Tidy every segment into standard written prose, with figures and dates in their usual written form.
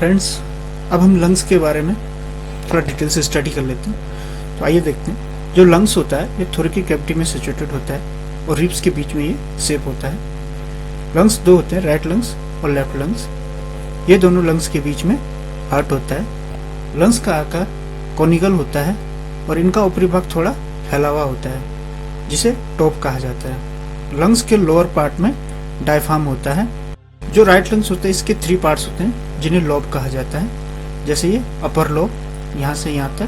Friends, अब हम lungs के बारे में थोड़ा डिटेल से स्टडी कर लेते हैं। तो आइए देखते हैं। जो लंग्स होता है ये थोरेकिक कैविटी में सिचुएटेड होता है और रिब्स के बीच में ये शेप होता है। लंग्स दो होते हैं, राइट लंग्स और लेफ्ट लंग्स। ये दोनों लंग्स के बीच में हार्ट होता है। लंग्स का आकार कोनिकल होता है और इनका ऊपरी भाग थोड़ा फैला हुआ होता है जिसे टॉप कहा जाता है। लंग्स के लोअर पार्ट में डायफ्राम होता है। जो राइट लंग्स होते हैं इसके 3 पार्ट्स होते हैं जिन्हें लोब कहा जाता है। जैसे ये अपर लोब यहाँ से यहाँ तक,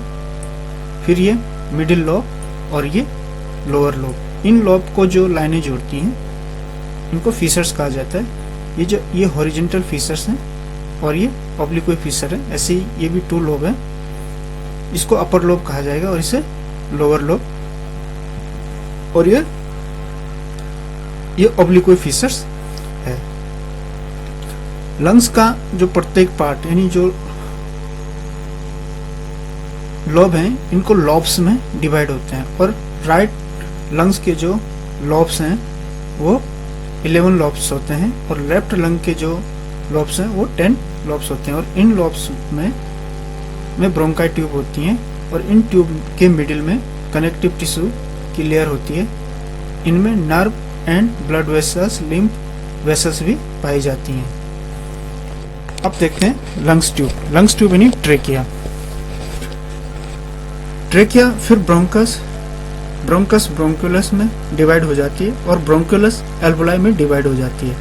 फिर ये मिडिल लोब और ये लोअर लोब। इन लोब को जो लाइनें जोड़ती हैं इनको फीसर्स कहा जाता है। ये हॉरिजॉन्टल फीसर्स हैं और ये ऑब्लिक्व फीसर है। ऐसे ही ये भी 2 लोब है। इसको अपर लोब कहा जाएगा और इसे लोअर लोब, और ये ऑब्लिक्व फीसर्स है। लंग्स का जो प्रत्येक पार्ट यानी जो लोब हैं इनको लॉब्स में डिवाइड होते हैं, और राइट लंग्स के जो लॉब्स हैं वो 11 लॉब्स होते हैं और लेफ्ट लंग के जो लॉब्स हैं वो 10 लॉब्स होते हैं। और इन लॉब्स में ब्रोंकाई ट्यूब होती हैं और इन ट्यूब के मिडिल में कनेक्टिव टिश्यू की लेयर होती है। इनमें nerve and blood vessels, lymph vessels भी पाई जाती हैं। अब देखते हैं लंग्स ट्यूब। लंग्स ट्यूब यानी ट्रेकिया। ट्रेकिया फिर ब्रोंकस ब्रोंकुलस में डिवाइड हो जाती है और ब्रोंकुलस एल्वोलाई में डिवाइड हो जाती है।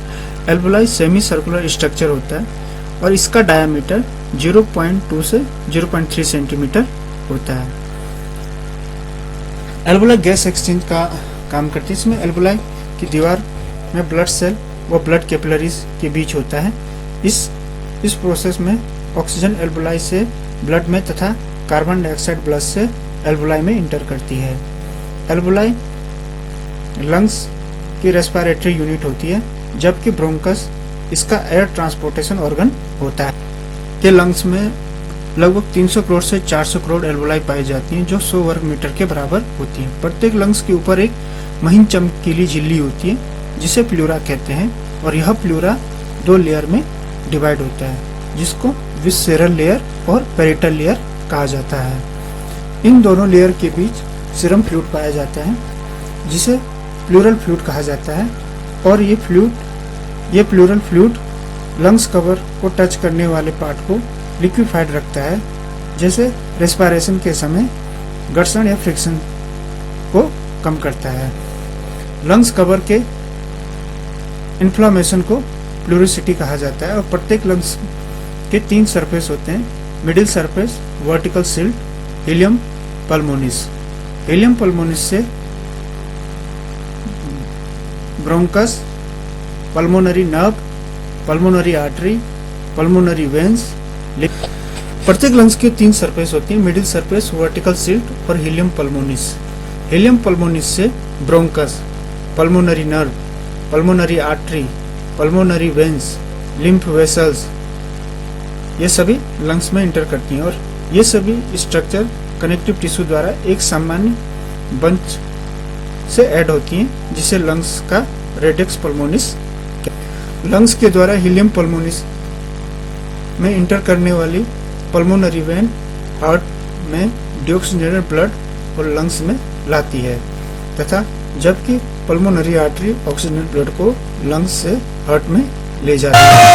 एल्वोलाई सेमी सर्कुलर स्ट्रक्चर होता है और इसका डायमीटर 0.2 से 0.3 सेंटीमीटर होता है। एल्वोलाई गैस एक्सचेंज का काम करती है। इसमें एल्वोलाई की दीवार में ब्लड सेल व ब्लड कैपिलरीज के बीच होता है। इस प्रोसेस में ऑक्सीजन एल्वोलाई से ब्लड में तथा कार्बन डाइऑक्साइड ब्लड से एल्वोलाई में इंटर करती है। एल्वोलाई लंग्स की रेस्पिरेटरी यूनिट होती है, जबकि ब्रोंकस इसका एयर ट्रांसपोर्टेशन ऑर्गन होता है। के लंग्स में लगभग 300 करोड़ से 400 करोड़ एल्वोलाई पाई जाती हैं जो 100 वर्ग मीटर के बराबर होती हैं। प्रत्येक लंग्स के ऊपर एक महीन चमकीली झिल्ली होती है जिसे प्लूरा कहते हैं, और यह प्लूरा 2 लेयर में डिवाइड होता है जिसको विस्सेरल लेयर और पेरिटल लेयर कहा जाता है। इन दोनों लेयर के बीच सीरम फ्लूइड पाया जाता है जिसे प्लूरल फ्लूइड कहा जाता है, और ये प्लूरल फ्लूइड लंग्स कवर को टच करने वाले पार्ट को लिक्विफाइड रखता है, जैसे रेस्पिरेशन के समय घर्षण या फ्रिक्शन को कम करता है। लंग्स कवर के इन्फ्लामेशन को प्लूरिसिटी कहा जाता है, और प्रत्येक लंग्स के 3 सरफेस होते हैं। Middle surface vertical slit, hilum pulmonis. Helium पल्मोनिस से bronchus, pulmonary nerve, pulmonary artery, pulmonary veins. प्रत्येक लंग्स के 3 सरफेस होती हैं। मिडिल सरफेस वर्टिकल सिल्ट और हीलियम पल्मोनिस। हीलियम पल्मोनिस से bronchus, pulmonary nerve, pulmonary artery, pulmonary veins, lymph vessels, ये सभी lungs में इंटर करती हैं, और ये सभी स्ट्रक्चर कनेक्टिव टिश्यू द्वारा एक सामान्य बंच से ऐड होती हैं जिसे लंग्स का रेडिक्स पल्मोनिस। लंग्स के द्वारा हीलियम पल्मोनिस में इंटर करने वाली पल्मोनरी वेन हार्ट में डिऑक्सीजनेटेड ब्लड और लंग्स में लाती है, तथा जबकि पल्मोनरी आर्टरी ऑक्सीजनेटेड ब्लड को लंग्स से हार्ट में ले जाती है।